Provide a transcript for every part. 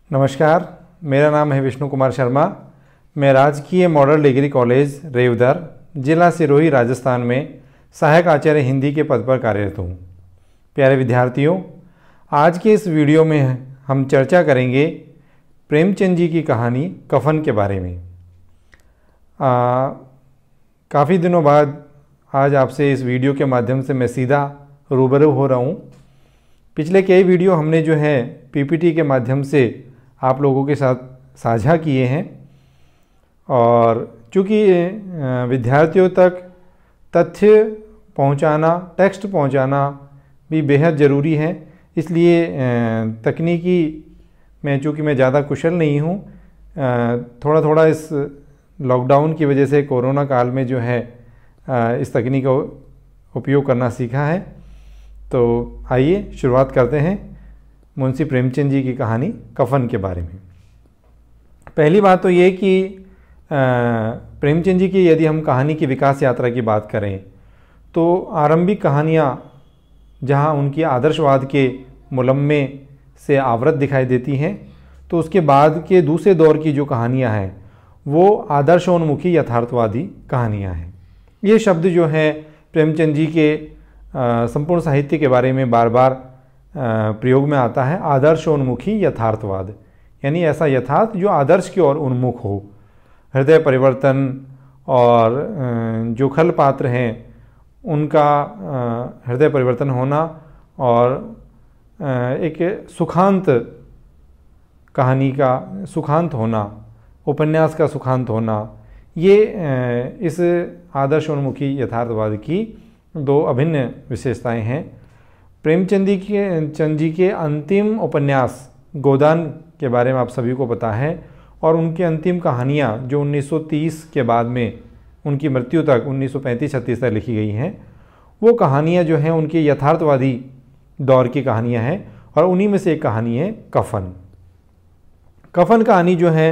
नमस्कार, मेरा नाम है विष्णु कुमार शर्मा। मैं राजकीय मॉडल डिग्री कॉलेज रेवदर, जिला सिरोही, राजस्थान में सहायक आचार्य हिंदी के पद पर कार्यरत हूँ। प्यारे विद्यार्थियों, आज के इस वीडियो में हम चर्चा करेंगे प्रेमचंद जी की कहानी कफन के बारे में। काफ़ी दिनों बाद आज आपसे इस वीडियो के माध्यम से मैं सीधा रूबरू हो रहा हूँ। पिछले कई वीडियो हमने जो है पीपीटी के माध्यम से आप लोगों के साथ साझा किए हैं, और चूँकि विद्यार्थियों तक तथ्य पहुंचाना, टेक्स्ट पहुंचाना भी बेहद ज़रूरी है, इसलिए तकनीकी में चूँकि मैं ज़्यादा कुशल नहीं हूँ, थोड़ा थोड़ा इस लॉकडाउन की वजह से कोरोना काल में जो है इस तकनीक का उपयोग करना सीखा है। तो आइए शुरुआत करते हैं मुंशी प्रेमचंद जी की कहानी कफन के बारे में। पहली बात तो ये कि प्रेमचंद जी की यदि हम कहानी की विकास यात्रा की बात करें तो आरंभिक कहानियाँ जहाँ उनकी आदर्शवाद के मुलम्मे से आवृत दिखाई देती हैं, तो उसके बाद के दूसरे दौर की जो कहानियाँ हैं वो आदर्शोन्मुखी यथार्थवादी कहानियाँ हैं। ये शब्द जो है प्रेमचंद जी के संपूर्ण साहित्य के बारे में बार बार प्रयोग में आता है। आदर्शोन्मुखी यथार्थवाद यानी ऐसा यथार्थ जो आदर्श की ओर उन्मुख हो। हृदय परिवर्तन और जो खल पात्र हैं उनका हृदय परिवर्तन होना और एक सुखांत कहानी का सुखांत होना, उपन्यास का सुखांत होना, ये इस आदर्शोन्मुखी यथार्थवाद की दो अभिन्न विशेषताएं हैं। प्रेमचंद जी के अंतिम उपन्यास गोदान के बारे में आप सभी को पता है, और उनकी अंतिम कहानियाँ जो 1930 के बाद में उनकी मृत्यु तक 1935-36 तक लिखी गई हैं, वो कहानियाँ जो हैं उनकी यथार्थवादी दौर की कहानियाँ हैं, और उन्हीं में से एक कहानी है कफन। कफन कहानी जो है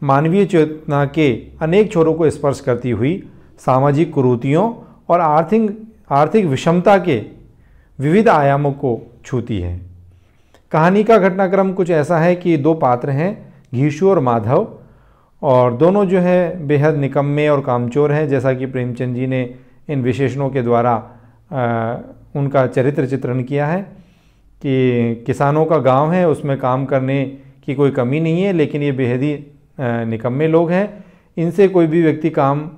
मानवीय चेतना के अनेक छोरों को स्पर्श करती हुई सामाजिक कुरीतियों और आर्थिक विषमता के विविध आयामों को छूती है। कहानी का घटनाक्रम कुछ ऐसा है कि दो पात्र हैं, घीशू और माधव, और दोनों जो है बेहद निकम्मे और कामचोर हैं। जैसा कि प्रेमचंद जी ने इन विशेषणों के द्वारा उनका चरित्र चित्रण किया है कि किसानों का गांव है, उसमें काम करने की कोई कमी नहीं है, लेकिन ये बेहद ही निकम्मे लोग हैं। इनसे कोई भी व्यक्ति काम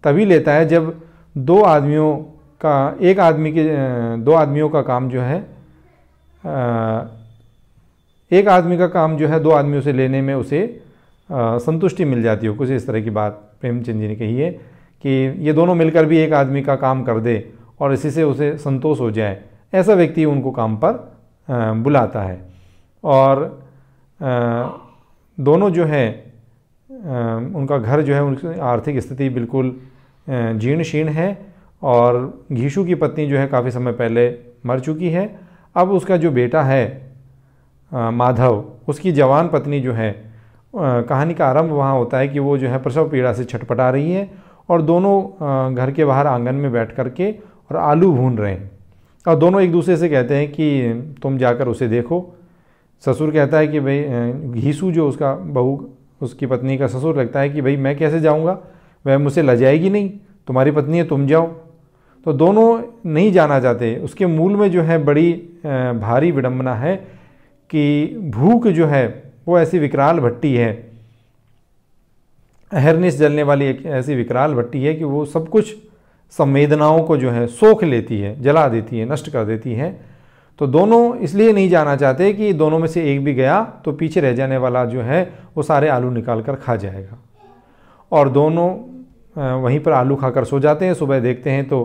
तभी लेता है जब दो आदमियों का काम जो है एक आदमी का काम जो है दो आदमियों से लेने में उसे संतुष्टि मिल जाती हो। कुछ इस तरह की बात प्रेमचंद जी ने कही है कि ये दोनों मिलकर भी एक आदमी का काम कर दे और इसी से उसे संतोष हो जाए, ऐसा व्यक्ति उनको काम पर बुलाता है। और दोनों जो है उनका घर जो है उनकी आर्थिक स्थिति बिल्कुल जीर्ण शीर्ण है, और घीशू की पत्नी जो है काफ़ी समय पहले मर चुकी है। अब उसका जो बेटा है माधव, उसकी जवान पत्नी जो है, कहानी का आरंभ वहाँ होता है कि वो जो है प्रसव पीड़ा से छटपटा रही है, और दोनों घर के बाहर आंगन में बैठ कर के और आलू भून रहे हैं, और दोनों एक दूसरे से कहते हैं कि तुम जाकर उसे देखो। ससुर कहता है कि भाई, घीशू जो उसका बहू, उसकी पत्नी का ससुर, लगता है कि भाई मैं कैसे जाऊँगा, वह मुझसे लजाएगी नहीं, तुम्हारी पत्नी है, तुम जाओ। तो दोनों नहीं जाना चाहते। उसके मूल में जो है बड़ी भारी विडंबना है कि भूख जो है वो ऐसी विकराल भट्टी है, अहरनिश जलने वाली एक ऐसी विकराल भट्टी है कि वो सब कुछ संवेदनाओं को जो है सोख लेती है, जला देती है, नष्ट कर देती है। तो दोनों इसलिए नहीं जाना चाहते कि दोनों में से एक भी गया तो पीछे रह जाने वाला जो है वो सारे आलू निकाल कर खा जाएगा। और दोनों वहीं पर आलू खाकर सो जाते हैं। सुबह देखते हैं तो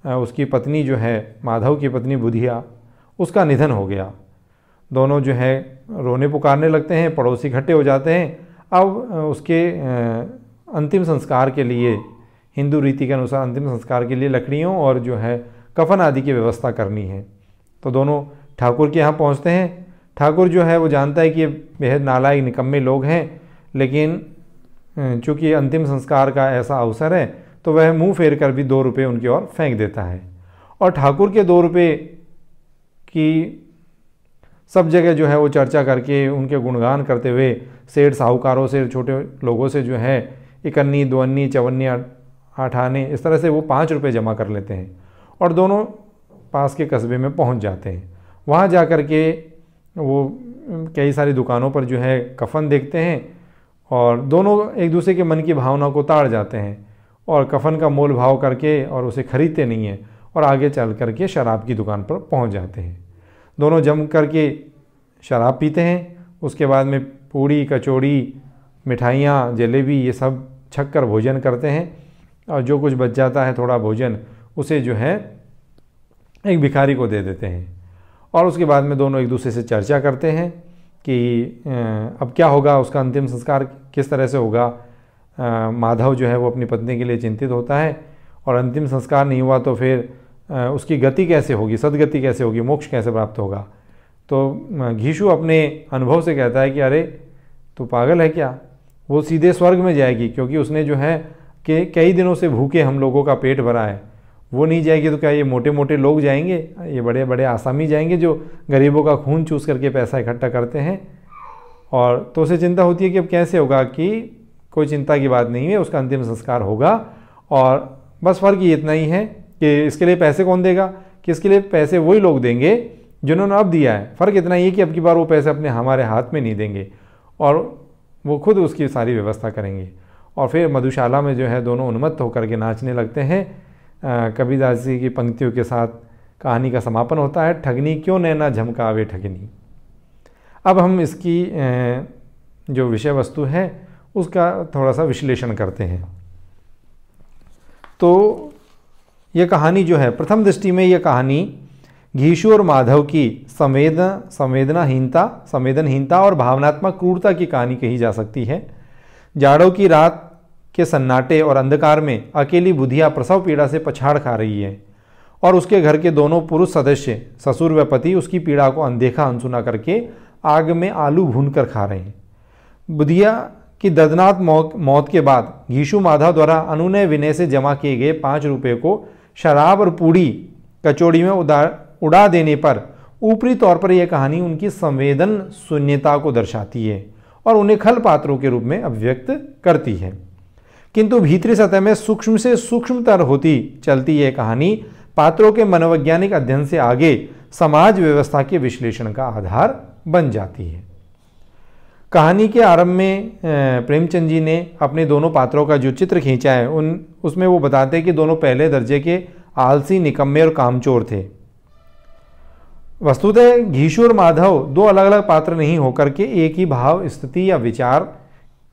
उसकी पत्नी जो है, माधव की पत्नी बुधिया, उसका निधन हो गया। दोनों जो है रोने पुकारने लगते हैं, पड़ोसी इकट्ठे हो जाते हैं। अब उसके अंतिम संस्कार के लिए, हिंदू रीति के अनुसार अंतिम संस्कार के लिए लकड़ियों और जो है कफन आदि की व्यवस्था करनी है। तो दोनों ठाकुर के यहाँ पहुँचते हैं। ठाकुर जो है वो जानता है कि ये बेहद नालायक निकम्मे लोग हैं, लेकिन चूँकि अंतिम संस्कार का ऐसा अवसर है तो वह मुंह फेर कर भी 2 रुपये उनकी ओर फेंक देता है। और ठाकुर के 2 रुपये की सब जगह जो है वो चर्चा करके उनके गुणगान करते हुए सेठ साहूकारों से, छोटे लोगों से जो है 1 अन्नी 2 अन्नी 4 अन्नी 8 आने, इस तरह से वो 5 रुपये जमा कर लेते हैं और दोनों पास के कस्बे में पहुंच जाते हैं। वहाँ जा कर के वो कई सारी दुकानों पर जो है कफ़न देखते हैं और दोनों एक दूसरे के मन की भावना को ताड़ जाते हैं और कफ़न का मोल भाव करके और उसे खरीदते नहीं हैं और आगे चल कर के शराब की दुकान पर पहुंच जाते हैं। दोनों जम कर के शराब पीते हैं, उसके बाद में पूड़ी कचौड़ी मिठाइयाँ जलेबी ये सब छक कर भोजन करते हैं और जो कुछ बच जाता है थोड़ा भोजन उसे जो है एक भिखारी को दे देते हैं। और उसके बाद में दोनों एक दूसरे से चर्चा करते हैं कि अब क्या होगा, उसका अंतिम संस्कार किस तरह से होगा। माधव जो है वो अपनी पत्नी के लिए चिंतित होता है और अंतिम संस्कार नहीं हुआ तो फिर उसकी गति कैसे होगी, सदगति कैसे होगी, मोक्ष कैसे प्राप्त होगा। तो घीशु अपने अनुभव से कहता है कि अरे तू पागल है क्या, वो सीधे स्वर्ग में जाएगी, क्योंकि उसने जो है कि कई दिनों से भूखे हम लोगों का पेट भरा है, वो नहीं जाएगी तो क्या ये मोटे मोटे लोग जाएंगे, ये बड़े बड़े आसामी जाएंगे जो गरीबों का खून चूस करके पैसा इकट्ठा करते हैं। और तो उसे चिंता होती है कि अब कैसे होगा, कि कोई चिंता की बात नहीं है, उसका अंतिम संस्कार होगा और बस फ़र्क ये इतना ही है कि इसके लिए पैसे कौन देगा, कि इसके लिए पैसे वही लोग देंगे जिन्होंने अब दिया है। फ़र्क इतना ही है कि अब की बार वो पैसे अपने हमारे हाथ में नहीं देंगे और वो खुद उसकी सारी व्यवस्था करेंगे। और फिर मधुशाला में जो है दोनों उन्मत्त होकर के नाचने लगते हैं। कबीरदास जी की पंक्तियों के साथ कहानी का समापन होता है, ठगनी क्यों नैना झमकावे ठगनी। अब हम इसकी जो विषय वस्तु है उसका थोड़ा सा विश्लेषण करते हैं। तो यह कहानी जो है, प्रथम दृष्टि में यह कहानी घीशु और माधव की संवेदनहीनता और भावनात्मक क्रूरता की कहानी कही जा सकती है। जाड़ों की रात के सन्नाटे और अंधकार में अकेली बुधिया प्रसव पीड़ा से पछाड़ खा रही है और उसके घर के दोनों पुरुष सदस्य ससुर व पति उसकी पीड़ा को अनदेखा अनसुना करके आग में आलू भूनकर खा रहे हैं। बुधिया की दर्दनाक मौत के बाद घीशु माधव द्वारा अनुनय विनय से जमा किए गए 5 रुपये को शराब और पूड़ी कचौड़ी में उड़ा देने पर ऊपरी तौर पर यह कहानी उनकी संवेदन शून्यता को दर्शाती है और उन्हें खल पात्रों के रूप में अभिव्यक्त करती है, किंतु भीतरी सतह में सूक्ष्म से सूक्ष्मतर होती चलती यह कहानी पात्रों के मनोवैज्ञानिक अध्ययन से आगे समाज व्यवस्था के विश्लेषण का आधार बन जाती है। कहानी के आरंभ में प्रेमचंद जी ने अपने दोनों पात्रों का जो चित्र खींचा है उसमें वो बताते हैं कि दोनों पहले दर्जे के आलसी, निकम्मे और कामचोर थे। वस्तुतः घीशु और माधव 2 अलग अलग पात्र नहीं होकर के एक ही भाव, स्थिति या विचार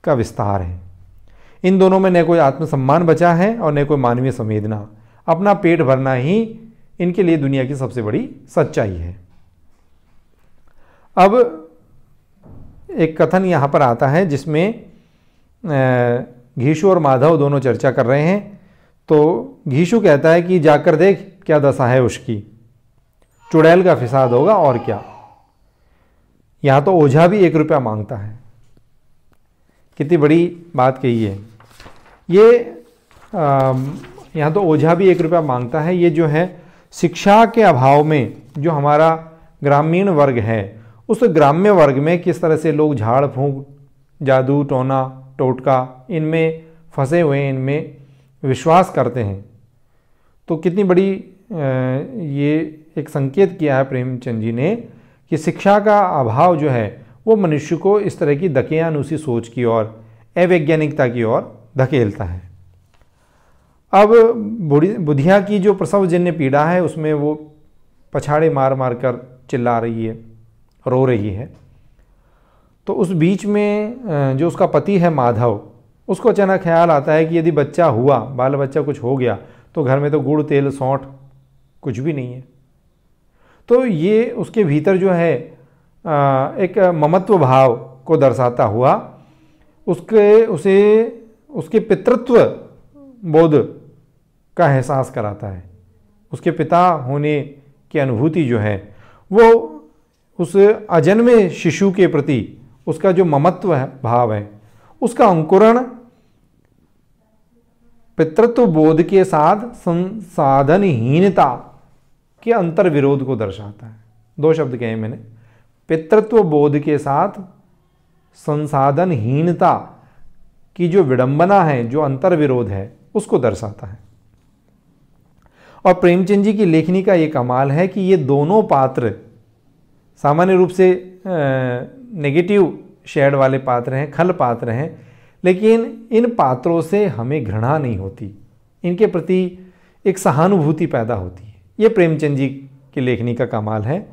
का विस्तार है। इन दोनों में न कोई आत्मसम्मान बचा है और न कोई मानवीय संवेदना। अपना पेट भरना ही इनके लिए दुनिया की सबसे बड़ी सच्चाई है। अब एक कथन यहाँ पर आता है जिसमें घीशु और माधव दोनों चर्चा कर रहे हैं। तो घीशु कहता है कि जाकर देख क्या दशा है उसकी, चुड़ैल का फिसाद होगा और क्या। यहाँ तो ओझा भी 1 रुपया मांगता है। कितनी बड़ी बात कही है ये। यहाँ तो ओझा भी 1 रुपया मांगता है। ये जो है शिक्षा के अभाव में जो हमारा ग्रामीण वर्ग है, उस ग्राम्य वर्ग में किस तरह से लोग झाड़ फूंक, जादू टोना टोटका इनमें फंसे हुए, इनमें विश्वास करते हैं। तो कितनी बड़ी ये एक संकेत किया है प्रेमचंद जी ने कि शिक्षा का अभाव जो है वो मनुष्य को इस तरह की दकियानुसी सोच की ओर, अवैज्ञानिकता की ओर धकेलता है। अब बुधिया की जो प्रसवजन्य पीड़ा है उसमें वो पछाड़े मार मार कर चिल्ला रही है, रो रही है। तो उस बीच में जो उसका पति है माधव, उसको अचानक ख्याल आता है कि यदि बच्चा हुआ, बाल बच्चा कुछ हो गया तो घर में तो गुड़ तेल सौंठ कुछ भी नहीं है। तो ये उसके भीतर जो है एक ममत्व भाव को दर्शाता हुआ उसके पितृत्व बोध का एहसास कराता है। उसके पिता होने की अनुभूति जो है वो उस अजन्मे शिशु के प्रति उसका जो ममत्व भाव है उसका अंकुरण पितृत्व बोध के साथ संसाधनहीनता के अंतर विरोध को दर्शाता है। 2 शब्द कहे मैंने, पितृत्व बोध के साथ संसाधनहीनता की जो विडंबना है, जो अंतर्विरोध है, उसको दर्शाता है। और प्रेमचंद जी की लेखनी का ये कमाल है कि ये दोनों पात्र सामान्य रूप से नेगेटिव शेड वाले पात्र हैं, खल पात्र हैं, लेकिन इन पात्रों से हमें घृणा नहीं होती, इनके प्रति एक सहानुभूति पैदा होती है। ये प्रेमचंद जी की लेखनी का कमाल है।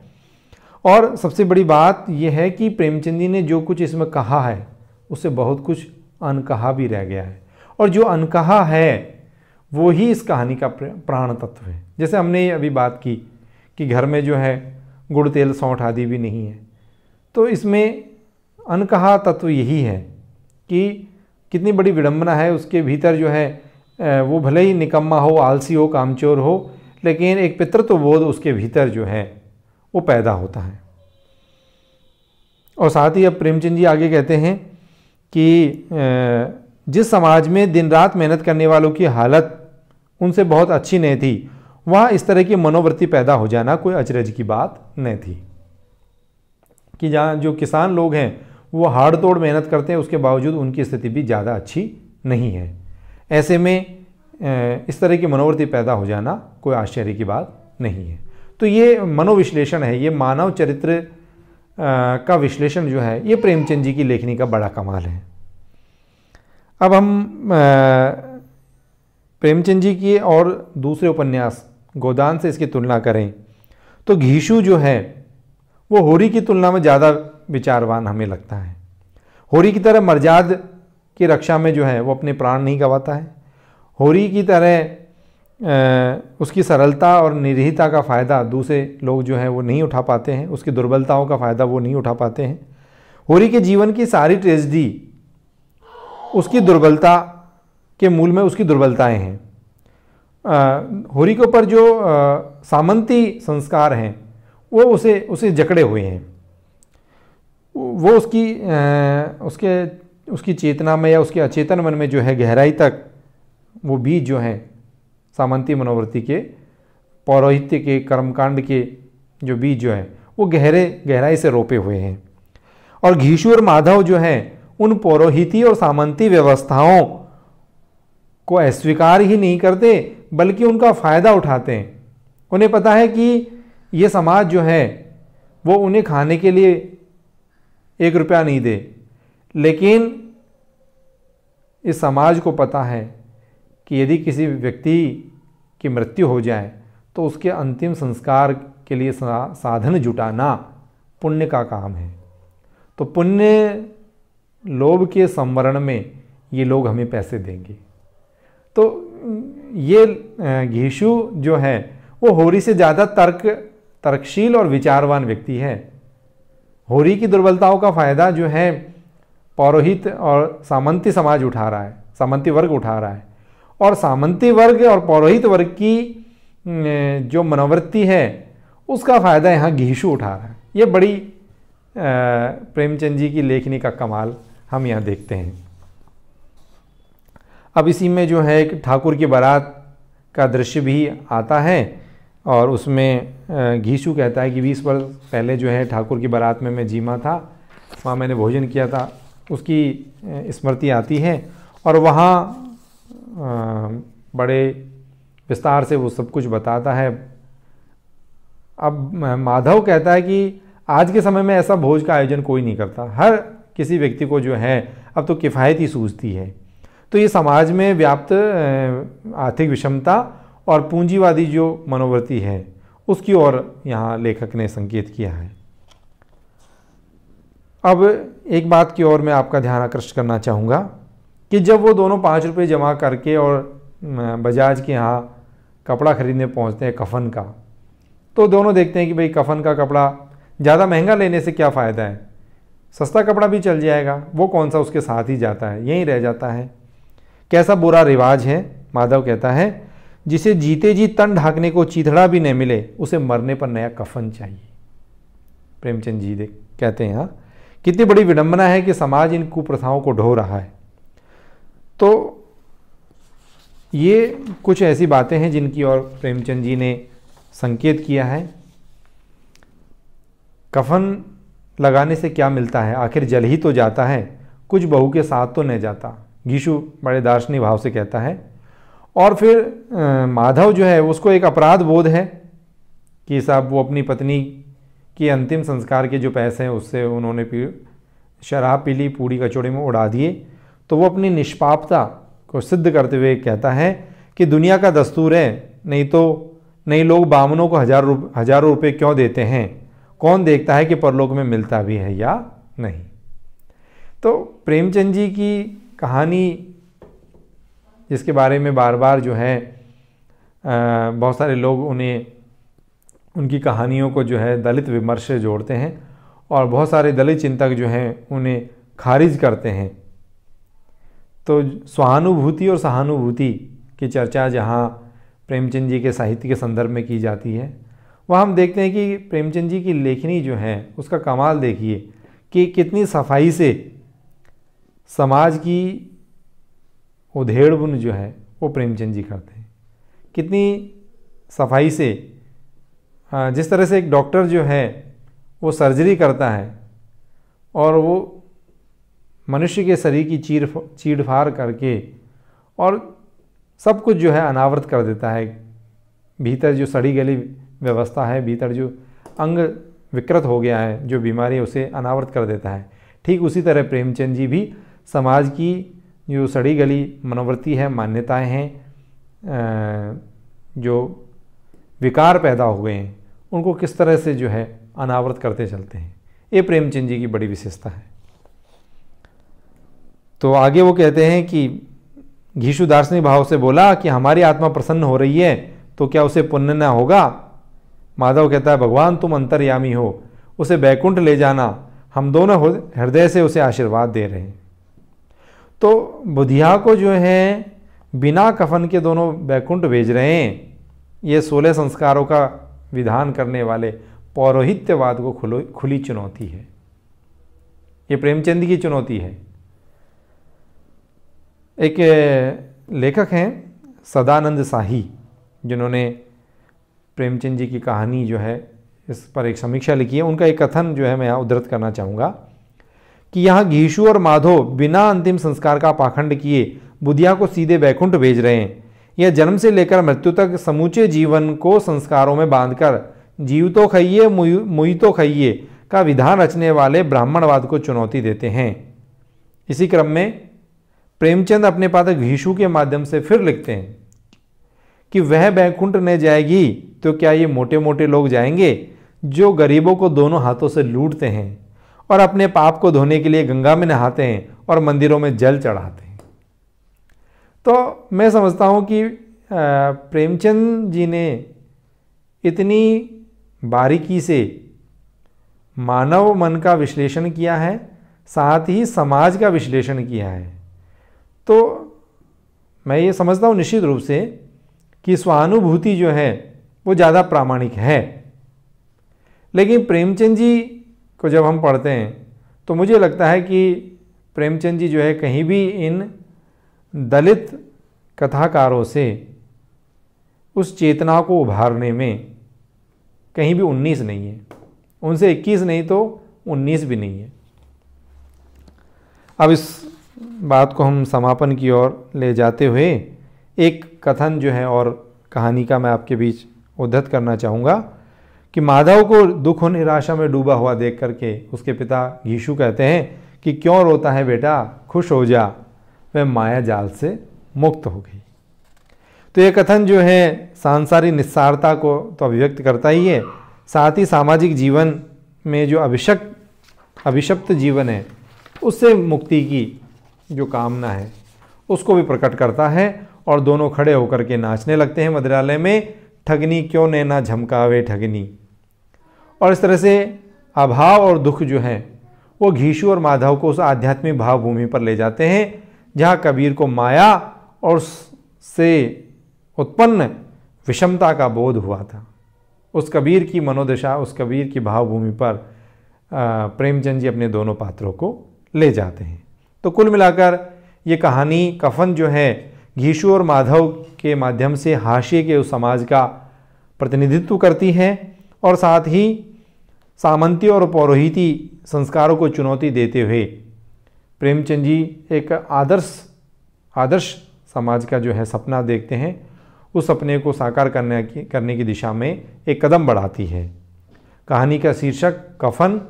और सबसे बड़ी बात यह है कि प्रेमचंद जी ने जो कुछ इसमें कहा है उससे बहुत कुछ अनकहा भी रह गया है, और जो अनकहा है वो ही इस कहानी का प्राण तत्व है। जैसे हमने अभी बात की कि घर में जो है गुड़ तेल सौंठ आदि भी नहीं है, तो इसमें अनकहा तत्व यही है कि कितनी बड़ी विडंबना है। उसके भीतर जो है वो भले ही निकम्मा हो, आलसी हो, कामचोर हो, लेकिन एक पितृत्व बोध उसके भीतर जो है वो पैदा होता है। और साथ ही अब प्रेमचंद जी आगे कहते हैं कि जिस समाज में दिन रात मेहनत करने वालों की हालत उनसे बहुत अच्छी नहीं थी, वहाँ इस तरह की मनोवृत्ति पैदा हो जाना कोई अचरज की बात नहीं थी। कि जहाँ जो किसान लोग हैं वो हाड़ तोड़ मेहनत करते हैं, उसके बावजूद उनकी स्थिति भी ज़्यादा अच्छी नहीं है। ऐसे में इस तरह की मनोवृत्ति पैदा हो जाना कोई आश्चर्य की बात नहीं है। तो ये मनोविश्लेषण है, ये मानव चरित्र का विश्लेषण जो है, ये प्रेमचंद जी की लेखनी का बड़ा कमाल है। अब हम प्रेमचंद जी की और दूसरे उपन्यास गोदान से इसकी तुलना करें तो घीशू जो है वो होरी की तुलना में ज़्यादा विचारवान हमें लगता है। होरी की तरह मर्याद की रक्षा में जो है वो अपने प्राण नहीं गंवाता है। होरी की तरह उसकी सरलता और निरीहता का फ़ायदा दूसरे लोग जो हैं वो नहीं उठा पाते हैं, उसकी दुर्बलताओं का फ़ायदा वो नहीं उठा पाते हैं। होरी के जीवन की सारी ट्रेजेडी उसकी दुर्बलता के मूल में उसकी दुर्बलताएं हैं। होरी के ऊपर जो सामंती संस्कार हैं वो उसे जकड़े हुए हैं। वो उसकी चेतना में या उसके अचेतन मन में जो है गहराई तक वो बीज जो है सामंती मनोवृत्ति के, पौरोहित्य के, कर्मकांड के जो बीज जो है वो गहराई से रोपे हुए हैं। और घीशू और माधव जो है उन पौरोहिती और सामंती व्यवस्थाओं को अस्वीकार ही नहीं करते बल्कि उनका फ़ायदा उठाते हैं। उन्हें पता है कि ये समाज जो है वो उन्हें खाने के लिए 1 रुपया नहीं दे, लेकिन इस समाज को पता है कि यदि किसी व्यक्ति की मृत्यु हो जाए तो उसके अंतिम संस्कार के लिए साधन जुटाना पुण्य का काम है। तो पुण्य लोभ के संवरण में ये लोग हमें पैसे देंगे। तो ये घीशू जो है वो होरी से ज़्यादा तर्कशील और विचारवान व्यक्ति है। होरी की दुर्बलताओं का फ़ायदा जो है पौरोहित और सामंती समाज उठा रहा है, सामंती वर्ग उठा रहा है, और सामंती वर्ग और पौरोहित वर्ग की जो मनोवृत्ति है उसका फ़ायदा यहाँ घीशू उठा रहा है। ये बड़ी प्रेमचंद जी की लेखनी का कमाल हम यहाँ देखते हैं। अब इसी में जो है एक ठाकुर की बारात का दृश्य भी आता है, और उसमें घीशू कहता है कि 20 वर्ष पहले जो है ठाकुर की बारात में मैं जीमा था, वहाँ मैंने भोजन किया था, उसकी स्मृति आती है। और वहाँ बड़े विस्तार से वो सब कुछ बताता है। अब माधव कहता है कि आज के समय में ऐसा भोज का आयोजन कोई नहीं करता, हर किसी व्यक्ति को जो है अब तो किफ़ायती सूझती है। तो ये समाज में व्याप्त आर्थिक विषमता और पूंजीवादी जो मनोवृत्ति है उसकी ओर यहाँ लेखक ने संकेत किया है। अब एक बात की ओर मैं आपका ध्यान आकर्षित करना चाहूँगा कि जब वो दोनों 5 रुपये जमा करके और बजाज के यहाँ कपड़ा खरीदने पहुँचते हैं कफन का, तो दोनों देखते हैं कि भाई कफन का कपड़ा ज़्यादा महंगा लेने से क्या फ़ायदा है, सस्ता कपड़ा भी चल जाएगा, वो कौन सा उसके साथ ही जाता है, यहीं रह जाता है। कैसा बुरा रिवाज है, माधव कहता है, जिसे जीते जी तन ढाकने को चीथड़ा भी नहीं मिले उसे मरने पर नया कफन चाहिए। प्रेमचंद जी कहते हैं हाँ, कितनी बड़ी विडंबना है कि समाज इन कुप्रथाओं को ढो रहा है। तो ये कुछ ऐसी बातें हैं जिनकी ओर प्रेमचंद जी ने संकेत किया है। कफन लगाने से क्या मिलता है, आखिर जल ही तो जाता है, कुछ बहू के साथ तो नहीं जाता। घीशु बड़े दार्शनिक भाव से कहता है। और फिर माधव जो है उसको एक अपराध बोध है कि साहब वो अपनी पत्नी के अंतिम संस्कार के जो पैसे हैं उससे उन्होंने शराब पी ली, पूड़ी कचौड़ी में उड़ा दिए। तो वो अपनी निष्पापता को सिद्ध करते हुए कहता है कि दुनिया का दस्तूर है, नहीं लोग बामनों को हजारों रुपए क्यों देते हैं, कौन देखता है कि परलोक में मिलता भी है या नहीं। तो प्रेमचंद जी की कहानी, जिसके बारे में बार बार जो है बहुत सारे लोग उनकी कहानियों को जो है दलित विमर्श से जोड़ते हैं और बहुत सारे दलित चिंतक जो हैं उन्हें खारिज करते हैं। तो स्वानुभूति और सहानुभूति की चर्चा जहाँ प्रेमचंद जी के साहित्य के संदर्भ में की जाती है, वहाँ हम देखते हैं कि प्रेमचंद जी की लेखनी जो है उसका कमाल देखिए कि कितनी सफाई से समाज की उधेड़-बुन जो है वो प्रेमचंद जी करते हैं। कितनी सफाई से, जिस तरह से एक डॉक्टर जो है वो सर्जरी करता है और वो मनुष्य के शरीर की चीरफाड़ करके और सब कुछ जो है अनावृत कर देता है, भीतर जो सड़ी गली व्यवस्था है, भीतर जो अंग विकृत हो गया है, जो बीमारी है, उसे अनावृत कर देता है। ठीक उसी तरह प्रेमचंद जी भी समाज की जो सड़ी गली मनोवृत्ति है, मान्यताएं हैं, जो विकार पैदा हुए हैं, उनको किस तरह से जो है अनावृत करते चलते हैं, ये प्रेमचंद जी की बड़ी विशेषता है। तो आगे वो कहते हैं कि घीशु दार्शनिक भाव से बोला कि हमारी आत्मा प्रसन्न हो रही है तो क्या उसे पुण्य न होगा। माधव कहता है भगवान तुम अंतर्यामी हो, उसे बैकुंठ ले जाना, हम दोनों हृदय से उसे आशीर्वाद दे रहे हैं। तो बुधिया को जो है बिना कफन के दोनों बैकुंठ भेज रहे हैं। ये 16 संस्कारों का विधान करने वाले पौरोहित्यवाद को खुली चुनौती है, ये प्रेमचंद की चुनौती है। एक लेखक हैं सदानंद शाही, जिन्होंने प्रेमचंद जी की कहानी जो है इस पर एक समीक्षा लिखी है। उनका एक कथन जो है मैं यहाँ उद्धृत करना चाहूँगा कि यहाँ घीशु और माधव बिना अंतिम संस्कार का पाखंड किए बुधिया को सीधे बैकुंठ भेज रहे हैं। यह जन्म से लेकर मृत्यु तक समूचे जीवन को संस्कारों में बांधकर जीव तो खाइए मुई तो खाइए का विधान रचने वाले ब्राह्मणवाद को चुनौती देते हैं। इसी क्रम में प्रेमचंद अपने पात्र घीशु के माध्यम से फिर लिखते हैं कि वह बैकुंठ न जाएगी तो क्या ये मोटे मोटे लोग जाएंगे जो गरीबों को दोनों हाथों से लूटते हैं और अपने पाप को धोने के लिए गंगा में नहाते हैं और मंदिरों में जल चढ़ाते हैं। तो मैं समझता हूँ कि प्रेमचंद जी ने इतनी बारीकी से मानव मन का विश्लेषण किया है, साथ ही समाज का विश्लेषण किया है। तो मैं ये समझता हूँ निश्चित रूप से कि स्वानुभूति जो है वो ज़्यादा प्रामाणिक है। लेकिन प्रेमचंद जी को जब हम पढ़ते हैं तो मुझे लगता है कि प्रेमचंद जी जो है कहीं भी इन दलित कथाकारों से उस चेतना को उभारने में कहीं भी 19 नहीं है, उनसे 21 नहीं तो 19 भी नहीं है। अब इस बात को हम समापन की ओर ले जाते हुए एक कथन जो है और कहानी का मैं आपके बीच उद्धृत करना चाहूँगा कि माधव को दुख और निराशा में डूबा हुआ देख करके उसके पिता घीशु कहते हैं कि क्यों रोता है बेटा, खुश हो जा, वह माया जाल से मुक्त हो गई। तो ये कथन जो है सांसारिक निस्सारता को तो अभिव्यक्त करता ही है, साथ ही सामाजिक जीवन में जो अभिशप्त जीवन है उससे मुक्ति की जो कामना है उसको भी प्रकट करता है। और दोनों खड़े होकर के नाचने लगते हैं मदिरालय में, ठगनी क्यों नैना झमकावे ठगनी। और इस तरह से अभाव और दुख जो है वो घीशु और माधव को उस आध्यात्मिक भाव भूमि पर ले जाते हैं जहाँ कबीर को माया और से उत्पन्न विषमता का बोध हुआ था। उस कबीर की मनोदशा, उस कबीर की भाव भूमि पर प्रेमचंद जी अपने दोनों पात्रों को ले जाते हैं। तो कुल मिलाकर ये कहानी कफन जो है घीशु और माधव के माध्यम से हाशिए के उस समाज का प्रतिनिधित्व करती है और साथ ही सामंती और पौरोहिती संस्कारों को चुनौती देते हुए प्रेमचंद जी एक आदर्श समाज का जो है सपना देखते हैं। उस सपने को साकार करने की दिशा में एक कदम बढ़ाती है। कहानी का शीर्षक कफन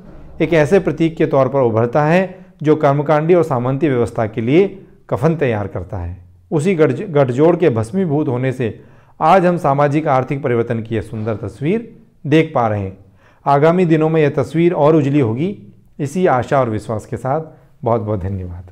एक ऐसे प्रतीक के तौर पर उभरता है जो कर्मकांडी और सामंती व्यवस्था के लिए कफन तैयार करता है। उसी गठजोड़ के भस्मीभूत होने से आज हम सामाजिक आर्थिक परिवर्तन की यह सुंदर तस्वीर देख पा रहे हैं। आगामी दिनों में यह तस्वीर और उजली होगी, इसी आशा और विश्वास के साथ बहुत बहुत धन्यवाद।